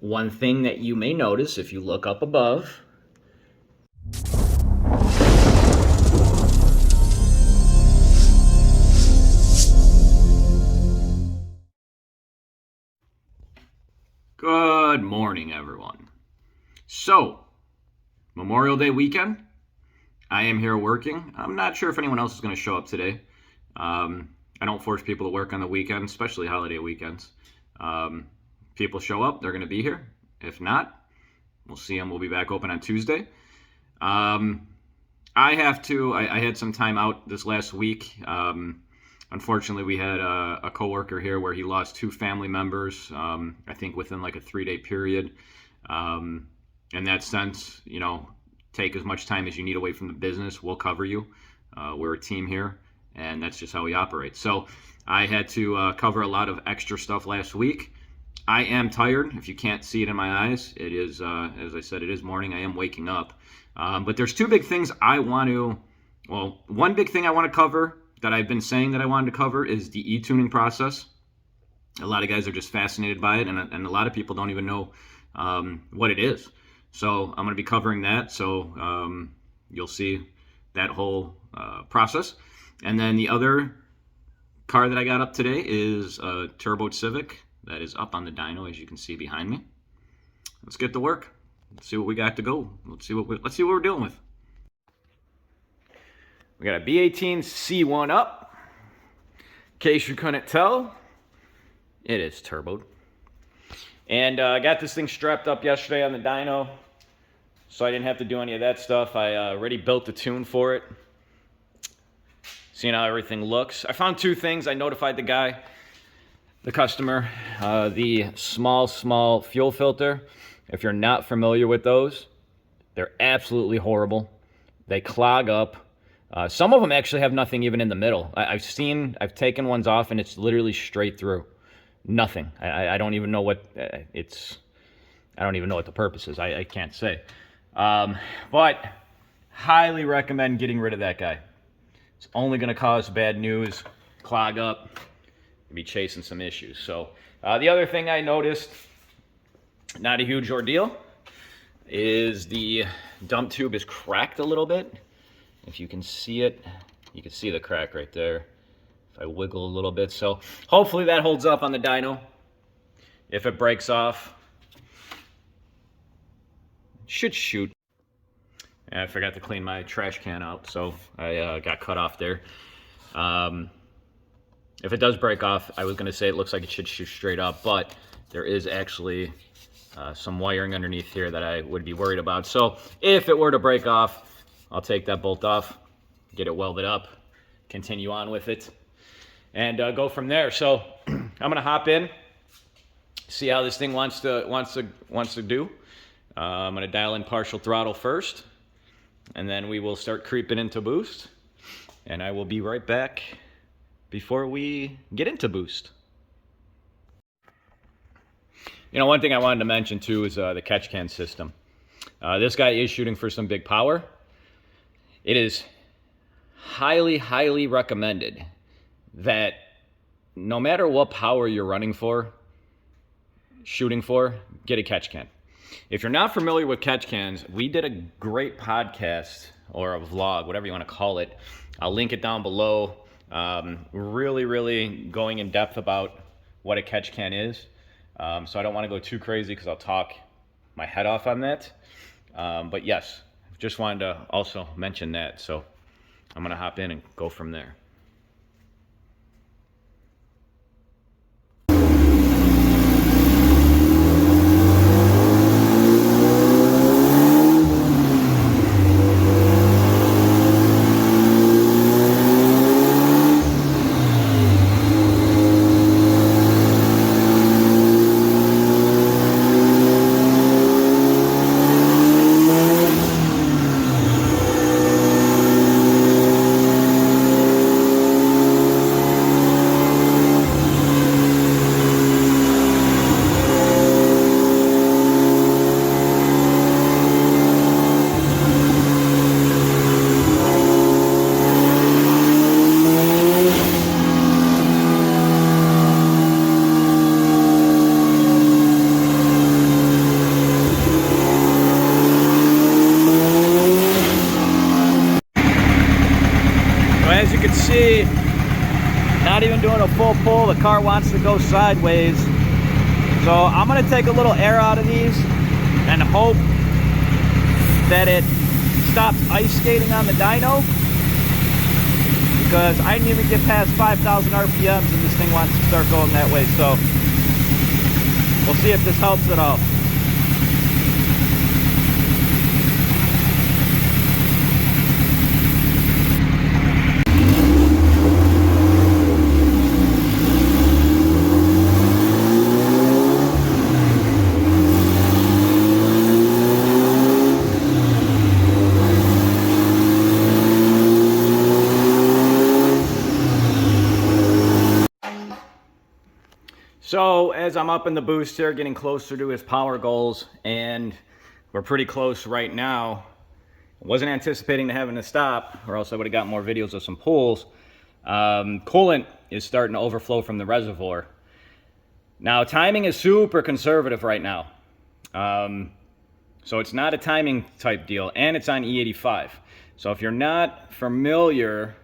One thing that you may notice if you look up above, good morning, everyone. So, Memorial Day weekend, I am here working. I'm not sure if anyone else is going to show up today. I don't force people to work on the weekend, especially holiday weekends. People show up, they're going to be here. If not, we'll see them. We'll be back open on Tuesday. I had some time out this last week. Unfortunately, we had a coworker here where he lost 2 family members, I think within like a 3-day period. In that sense, take as much time as you need away from the business. We'll cover you. We're a team here, and that's just how we operate. So I had to cover a lot of extra stuff last week. I am tired. If you can't see it in my eyes, it is, as I said, it is morning. I am waking up. But there's 2 big things one big thing I want to cover that I've been saying that I wanted to cover is the Etuning process. A lot of guys are just fascinated by it, and a lot of people don't even know what it is. So I'm going to be covering that. So you'll see that whole process. And then the other car that I got up today is a Turbo Civic that is up on the dyno, as you can see behind me. Let's get to work. Let's see what we got to go. Let's see what we're dealing with. We got a B18 C1 up. In case you couldn't tell, it is turboed. And I got this thing strapped up yesterday on the dyno, so I didn't have to do any of that stuff. I already built the tune for it. Seeing how everything looks. I found 2 things. I notified the customer. The small fuel filter. If you're not familiar with those, they're absolutely horrible. They clog up. Some of them actually have nothing even in the middle. I've taken ones off and it's literally straight through. Nothing. I don't even know what I don't even know what the purpose is. I can't say. But highly recommend getting rid of that guy. It's only going to cause bad news, clog up, be chasing some issues. So the other thing I noticed, not a huge ordeal, is the dump tube is cracked a little bit. If you can see it, you can see the crack right there. If I wiggle a little bit. So hopefully that holds up on the dyno. If it breaks off, it should shoot. And I forgot to clean my trash can out, so I got cut off there. If it does break off, I was going to say it looks like it should shoot straight up, but there is actually some wiring underneath here that I would be worried about. So if it were to break off, I'll take that bolt off, get it welded up, continue on with it, and go from there. So I'm going to hop in, see how this thing wants to do. I'm going to dial in partial throttle first, and then we will start creeping into boost, and I will be right back before we get into boost. One thing I wanted to mention too is the catch can system. This guy is shooting for some big power. It is highly recommended that no matter what power you're shooting for, get a catch can. If you're not familiar with catch cans, we did a great podcast or a vlog, whatever you want to call it. I'll link it down below. Really going in depth about what a catch can is. So I don't want to go too crazy because I'll talk my head off on that. But yes, just wanted to also mention that. So I'm going to hop in and go from there. see, not even doing a full pull, the car wants to go sideways. So I'm gonna take a little air out of these and hope that it stops ice skating on the dyno, because I didn't even get past 5,000 RPMs and this thing wants to start going that way. So we'll see if this helps at all. So as I'm up in the boost here, getting closer to his power goals, and we're pretty close right now. I wasn't anticipating having to stop, or else I would have got more videos of some pulls. Coolant is starting to overflow from the reservoir. Now timing is super conservative right now. So it's not a timing type deal, and it's on E85. So if you're not familiar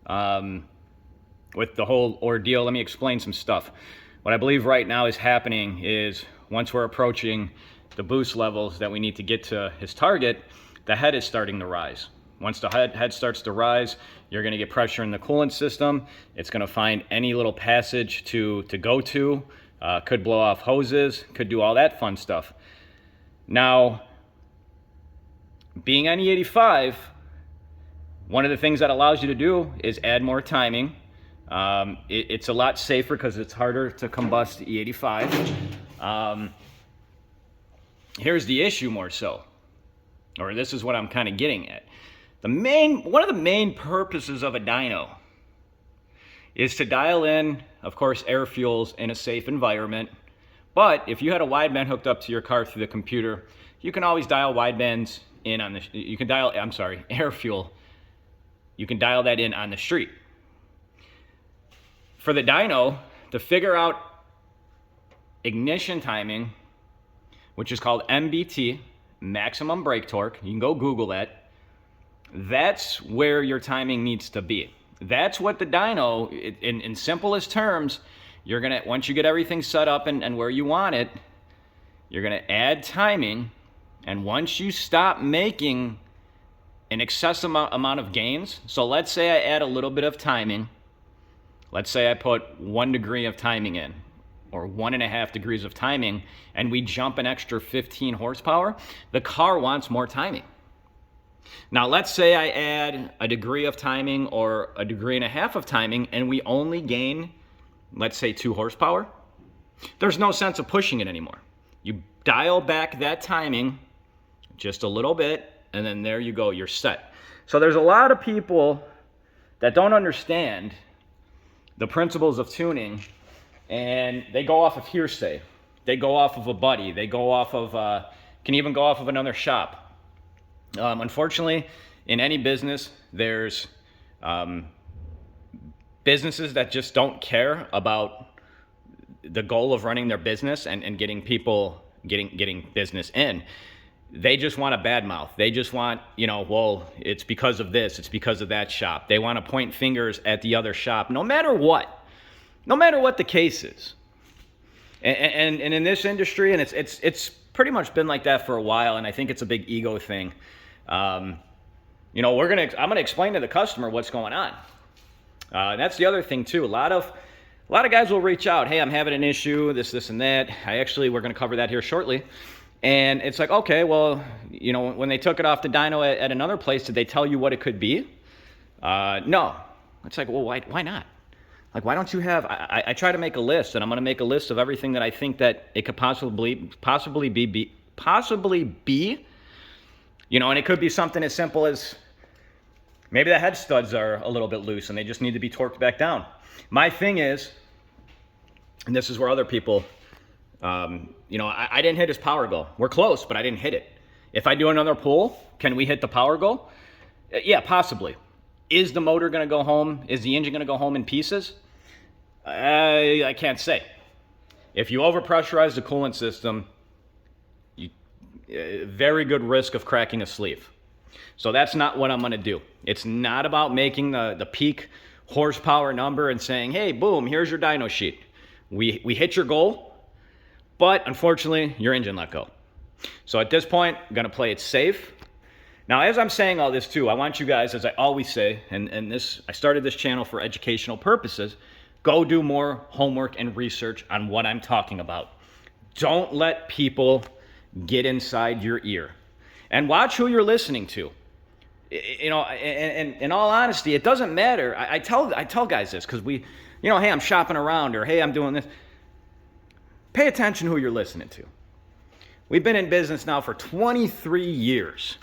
with the whole ordeal, let me explain some stuff. What I believe right now is happening is once we're approaching the boost levels that we need to get to his target, the head is starting to rise. Once the head starts to rise, you're gonna get pressure in the coolant system. It's gonna find any little passage to go to, could blow off hoses, could do all that fun stuff. Now, being on E85, one of the things that allows you to do is add more timing. It's a lot safer because it's harder to combust E85. Here's the issue more so, or this is what I'm kind of getting at. One of the main purposes of a dyno is to dial in, of course, air fuels in a safe environment. But if you had a wideband hooked up to your car through the computer, you can always dial widebands in on the, air fuel. You can dial that in on the street. For the dyno, to figure out ignition timing, which is called MBT, maximum brake torque, you can go Google that, that's where your timing needs to be. That's what the dyno, in simplest terms, you're gonna, once you get everything set up and where you want it, you're gonna add timing, and once you stop making an excessive amount of gains, so let's say I add a little bit of timing. Let's say I put 1 degree of timing in, or 1.5 degrees of timing, and we jump an extra 15 horsepower, the car wants more timing. Now, let's say I add a degree of timing or 1.5 degrees of timing, and we only gain, let's say, 2 horsepower. There's no sense of pushing it anymore. You dial back that timing just a little bit, and then there you go, you're set. So there's a lot of people that don't understand the principles of tuning, and they go off of hearsay. They go off of a buddy. They go off of, can even go off of another shop. Unfortunately, in any business, there's businesses that just don't care about the goal of running their business and getting people, getting business in. They just want a bad mouth. They just want, well, it's because of this, it's because of that shop. They want to point fingers at the other shop, no matter what the case is. And in this industry, and it's pretty much been like that for a while, and I think it's a big ego thing. I'm gonna explain to the customer what's going on. That's the other thing too. A lot of guys will reach out. Hey, I'm having an issue, this, and that. We're gonna cover that here shortly. And it's like, okay, well, when they took it off the dyno at another place, did they tell you what it could be? No. It's like, well, why not? Like, why don't you have, I try to make a list, and I'm going to make a list of everything that I think that it could possibly be, and it could be something as simple as maybe the head studs are a little bit loose and they just need to be torqued back down. My thing is, and this is where other people, I didn't hit his power goal. We're close, but I didn't hit it. If I do another pull, can we hit the power goal? Yeah, possibly. Is the motor going to go home? Is the engine going to go home in pieces? I can't say. If you overpressurize the coolant system, very good risk of cracking a sleeve. So that's not what I'm going to do. It's not about making the peak horsepower number and saying, hey, boom, here's your dyno sheet. We hit your goal, but unfortunately, your engine let go. So at this point, I'm gonna play it safe. Now, as I'm saying all this too, I want you guys, as I always say, and I started this channel for educational purposes, go do more homework and research on what I'm talking about. Don't let people get inside your ear. And watch who you're listening to. You know, and in all honesty, it doesn't matter. I tell guys this because we, you know, hey, I'm shopping around, or hey, I'm doing this. Pay attention who you're listening to. We've been in business now for 23 years.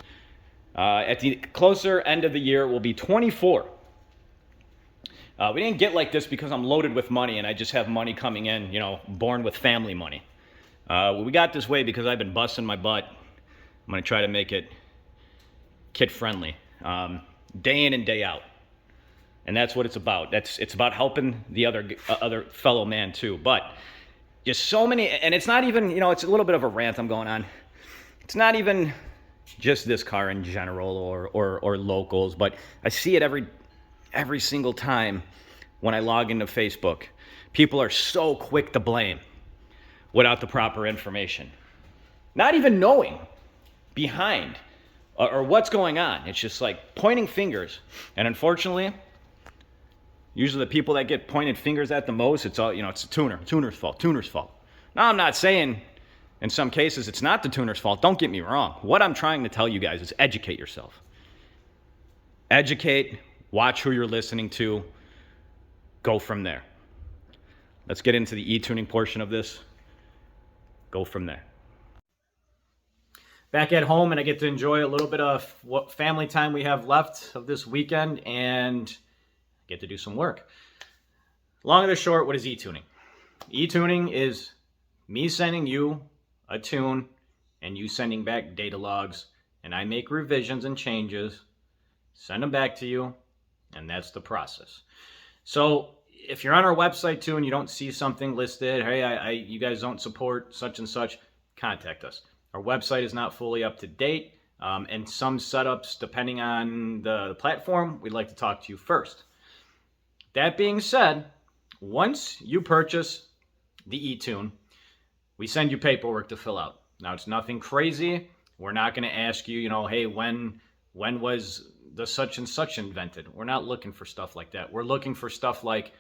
At the closer end of the year, we'll be 24. We didn't get like this because I'm loaded with money and I just have money coming in, you know, born with family money. We got this way because I've been busting my butt. I'm going to try to make it kid-friendly, day in and day out. And that's what it's about. It's about helping the other fellow man too. But just so many, and it's not even, you know, it's a little bit of a rant I'm going on. It's not even just this car in general or locals, but I see it every single time when I log into Facebook. People are so quick to blame without the proper information. Not even knowing behind or what's going on. It's just like pointing fingers. And unfortunately, usually the people that get pointed fingers at the most, it's all, you know, it's the tuner's fault. Now, I'm not saying in some cases it's not the tuner's fault. Don't get me wrong. What I'm trying to tell you guys is educate yourself. Educate, watch who you're listening to, go from there. Let's get into the e-tuning portion of this. Go from there. Back at home, and I get to enjoy a little bit of what family time we have left of this weekend and get to do some work. Long and the short, what is e-tuning? E-tuning is me sending you a tune and you sending back data logs, and I make revisions and changes, send them back to you, and that's the process. So if you're on our website too and you don't see something listed, hey, you guys don't support such and such, contact us. Our website is not fully up to date, and some setups, depending on the platform, we'd like to talk to you first. That being said, once you purchase the e-tune, we send you paperwork to fill out. Now, it's nothing crazy. We're not going to ask you, you know, hey, when was the such and such invented? We're not looking for stuff like that. We're looking for stuff like,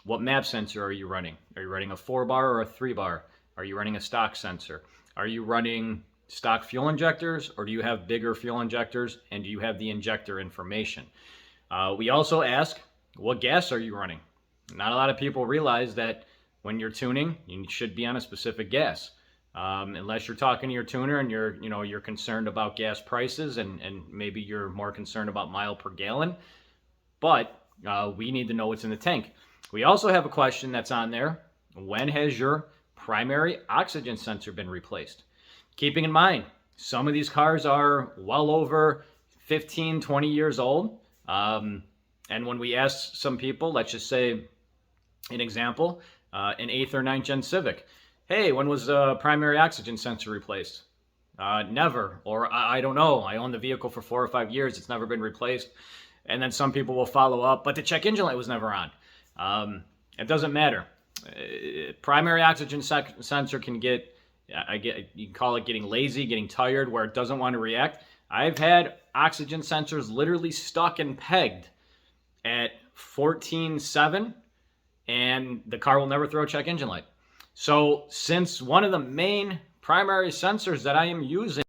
what map sensor are you running? Are you running a 4-bar or a 3-bar? Are you running a stock sensor? Are you running stock fuel injectors, or do you have bigger fuel injectors, and do you have the injector information? We also ask, what gas are you running? Not a lot of people realize that when you're tuning, you should be on a specific gas. Unless you're talking to your tuner and you're concerned about gas prices, and maybe you're more concerned about mile per gallon. But we need to know what's in the tank. We also have a question that's on there. When has your primary oxygen sensor been replaced? Keeping in mind, some of these cars are well over 15, 20 years old. And when we ask some people, let's just say an example, an 8th or 9th gen Civic, hey, when was the primary oxygen sensor replaced? Never, or I don't know. I own the vehicle for 4 or 5 years. It's never been replaced. And then some people will follow up, but the check engine light was never on. It doesn't matter. Primary oxygen sensor can get, you can call it getting lazy, getting tired, where it doesn't want to react. I've had oxygen sensors literally stuck and pegged at 14.7, and the car will never throw a check engine light. So since one of the main primary sensors that I am using,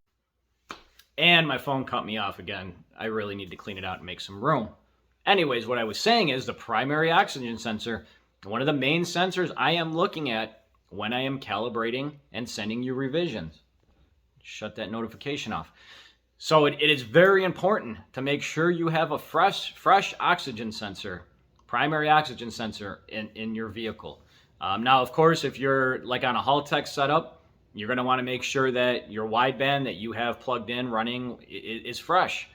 and my phone cut me off again, I really need to clean it out and make some room. Anyways, what I was saying is the primary oxygen sensor, one of the main sensors I am looking at when I am calibrating and sending you revisions. Shut that notification off. So it is very important to make sure you have a fresh oxygen sensor, primary oxygen sensor in your vehicle. Now, of course, if you're like on a Haltech setup, you're going to want to make sure that your wideband that you have plugged in running is fresh.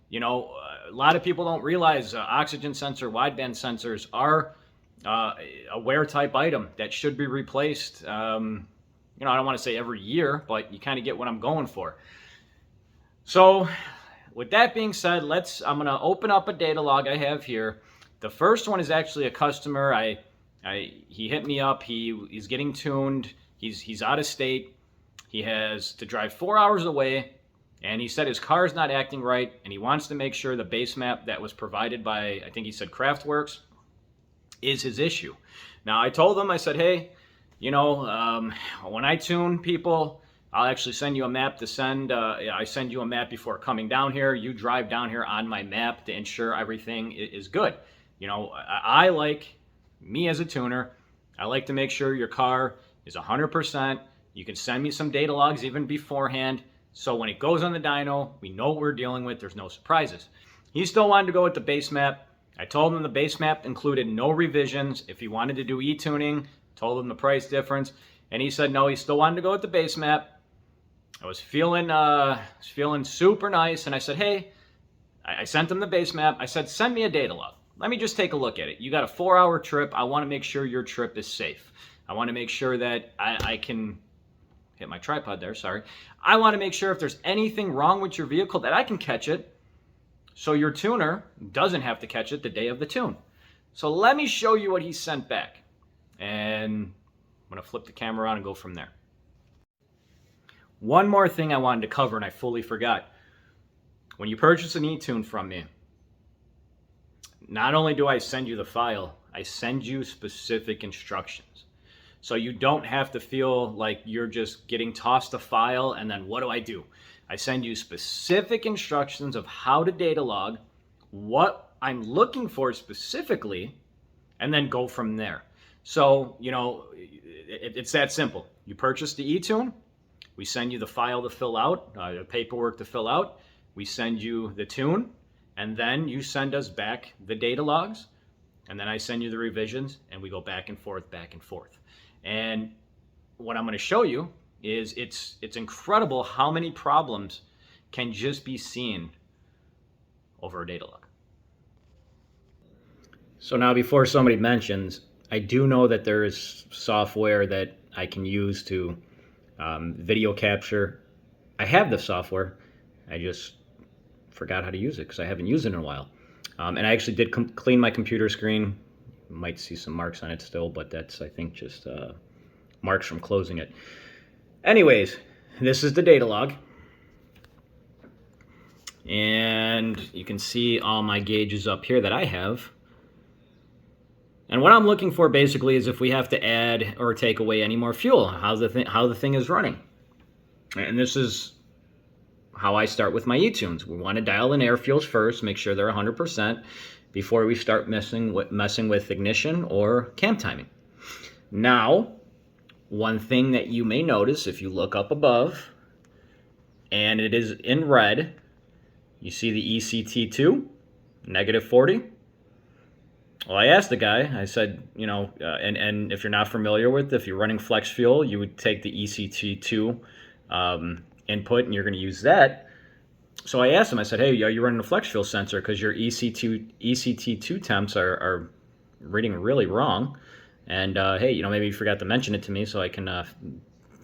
You know, a lot of people don't realize oxygen sensor, wideband sensors are a wear type item that should be replaced. You know, I don't want to say every year, but you kind of get what I'm going for. So with that being said, I'm going to open up a data log I have here. The first one is actually a customer. He hit me up. He's getting tuned. He's out of state. He has to drive 4 hours away, and he said his car is not acting right, and he wants to make sure the base map that was provided by, I think he said Craftworks, is his issue. Now, I told him, I said, hey, when I tune people, I'll actually send you a map to send. I send you a map before coming down here. You drive down here on my map to ensure everything is good. I like, me as a tuner, I like to make sure your car is 100%. You can send me some data logs even beforehand. So when it goes on the dyno, we know what we're dealing with. There's no surprises. He still wanted to go with the base map. I told him the base map included no revisions. If he wanted to do e-tuning, told him the price difference. And he said no, he still wanted to go with the base map. I was feeling super nice. And I said, hey, I sent him the base map. I said, send me a data log. Let me just take a look at it. You got a 4-hour trip. I want to make sure your trip is safe. I want to make sure that I can hit my tripod there, sorry. I want to make sure if there's anything wrong with your vehicle that I can catch it so your tuner doesn't have to catch it the day of the tune. So let me show you what he sent back. And I'm going to flip the camera on and go from there. One more thing I wanted to cover and I fully forgot. When you purchase an e-tune from me, not only do I send you the file, I send you specific instructions. So you don't have to feel like you're just getting tossed a file and then what do? I send you specific instructions of how to data log, what I'm looking for specifically, and then go from there. So, it's that simple. You purchase the e-tune, we send you the file to fill out, the paperwork to fill out, we send you the tune, and then you send us back the data logs, and then I send you the revisions, and we go back and forth, back and forth. And what I'm going to show you is it's incredible how many problems can just be seen over a data log. So now before somebody mentions, I do know that there is software that I can use to video capture. I have the software. I just forgot how to use it because I haven't used it in a while. And I actually did clean my computer screen. You might see some marks on it still, but that's, I think, just marks from closing it. Anyways, this is the data log. And you can see all my gauges up here that I have. And what I'm looking for basically is if we have to add or take away any more fuel, how the thing is running. And this is how I start with my e-tunes. We want to dial in air fuels first, make sure they're 100% before we start messing with ignition or cam timing. Now, one thing that you may notice if you look up above, and it is in red, you see the ECT2, -40. Well, I asked the guy, I said, and if you're not familiar with, if you're running flex fuel, you would take the ECT2 input and you're going to use that. So I asked him, I said, hey, are you running a flex fuel sensor? Because your ECT2 temps are reading really wrong. And hey, maybe you forgot to mention it to me so I can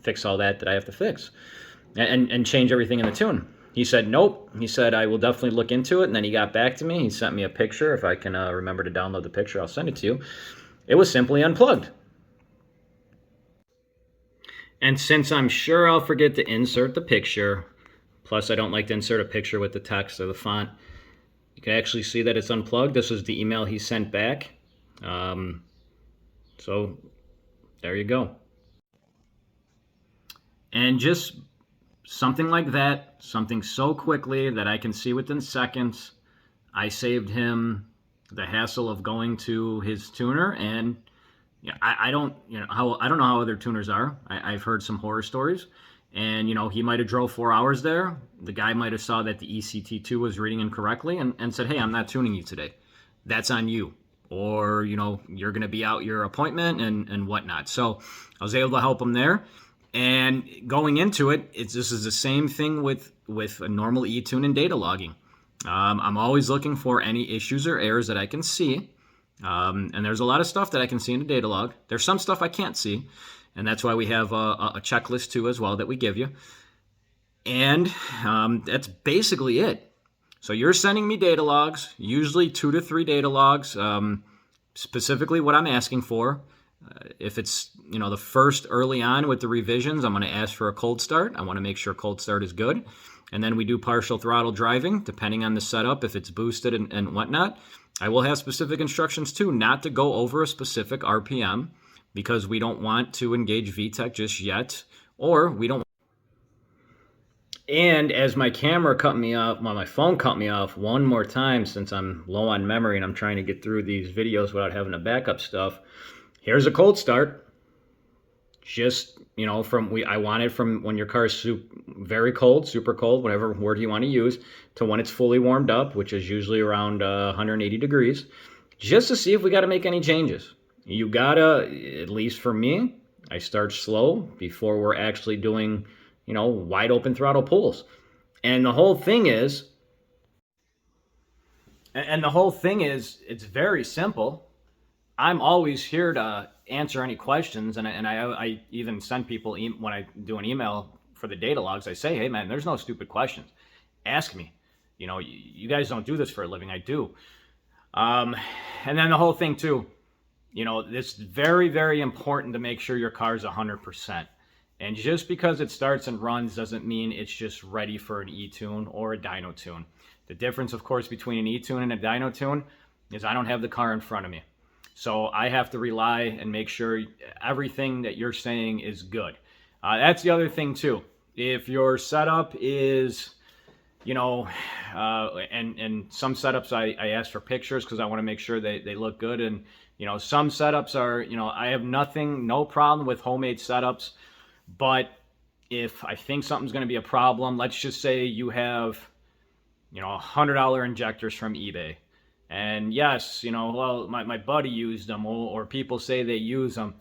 fix all that I have to fix and change everything in the tune. He said, nope. He said, I will definitely look into it. And then he got back to me. He sent me a picture. If I can remember to download the picture, I'll send it to you. It was simply unplugged. And since I'm sure I'll forget to insert the picture, plus I don't like to insert a picture with the text or the font, you can actually see that it's unplugged. This is the email he sent back. So there you go. And just something like that, something so quickly that I can see within seconds, I saved him the hassle of going to his tuner. And I don't know how other tuners are. I've heard some horror stories, and he might have drove 4 hours there. The guy might have saw that the ECT2 was reading incorrectly and said, hey, I'm not tuning you today. That's on you. Or you're going to be out your appointment and whatnot. So I was able to help him there. And going into it, this is the same thing with a normal e-tune and data logging. I'm always looking for any issues or errors that I can see. And there's a lot of stuff that I can see in a data log. There's some stuff I can't see. And that's why we have a checklist too as well that we give you. And that's basically it. So you're sending me data logs, usually 2 to 3 data logs, specifically what I'm asking for. If it's, the first early on with the revisions, I'm going to ask for a cold start. I want to make sure cold start is good. And then we do partial throttle driving, depending on the setup, if it's boosted and whatnot. I will have specific instructions too, not to go over a specific RPM, because we don't want to engage VTEC just yet, or we don't. And as my camera cut me off, my phone cut me off one more time, since I'm low on memory and I'm trying to get through these videos without having to backup stuff. Here's a cold start. Just, I want it from when your car is very cold, super cold, whatever word you want to use, to when it's fully warmed up, which is usually around 180 degrees, just to see if we got to make any changes. You gotta, at least for me, I start slow before we're actually doing, wide open throttle pulls. And the whole thing is, it's very simple. I'm always here to answer any questions, and I even send people, when I do an email for the data logs, I say, hey man, there's no stupid questions. Ask me. You guys don't do this for a living. I do. And then the whole thing too, it's very, very important to make sure your car's 100%. And just because it starts and runs doesn't mean it's just ready for an E-tune or a dyno tune. The difference, of course, between an E-tune and a dyno tune is I don't have the car in front of me. So I have to rely and make sure everything that you're saying is good. That's the other thing too. If your setup is, and some setups I ask for pictures because I want to make sure they look good. And, some setups are, I have no problem with homemade setups. But if I think something's going to be a problem, let's just say you have, $100 injectors from eBay. And yes, well, my buddy used them, or people say they use them.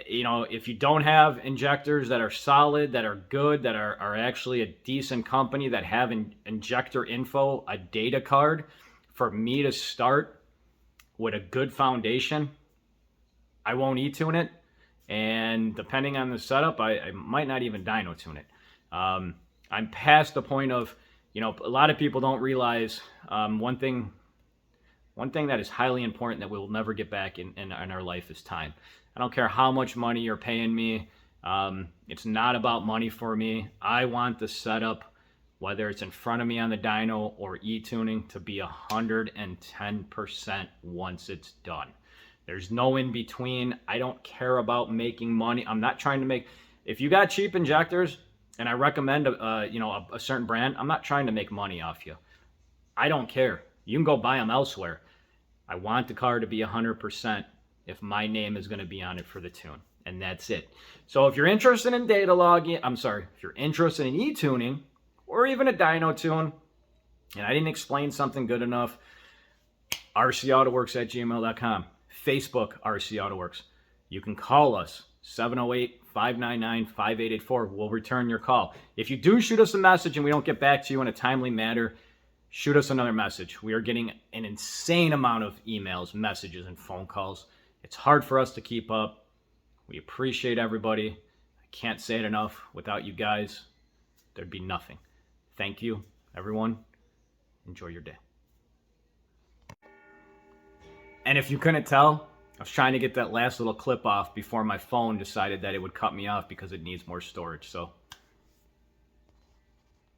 If you don't have injectors that are solid, that are good, that are actually a decent company, that have injector info, a data card, for me to start with a good foundation, I won't E-tune it. And depending on the setup, I might not even dyno tune it. I'm past the point of, a lot of people don't realize one thing that is highly important that we'll never get back in our life is time. I don't care how much money you're paying me. It's not about money for me. I want the setup, whether it's in front of me on the dyno or E-tuning, to be 110% once it's done. There's no in between. I don't care about making money. I'm not trying to make, if you got cheap injectors and I recommend a certain brand, I'm not trying to make money off you. I don't care. You can go buy them elsewhere. I want the car to be 100% if my name is going to be on it for the tune. And that's it. So if you're interested in data logging, if you're interested in E-tuning or even a dyno tune, and I didn't explain something good enough, rcautoworks@gmail.com. Facebook, RC Autoworks. You can call us, 708-599-5884. We'll return your call. If you do shoot us a message and we don't get back to you in a timely manner, shoot us another message. We are getting an insane amount of emails, messages, and phone calls. It's hard for us to keep up. We appreciate everybody. I can't say it enough. Without you guys, there'd be nothing. Thank you, everyone. Enjoy your day. And if you couldn't tell, I was trying to get that last little clip off before my phone decided that it would cut me off because it needs more storage. So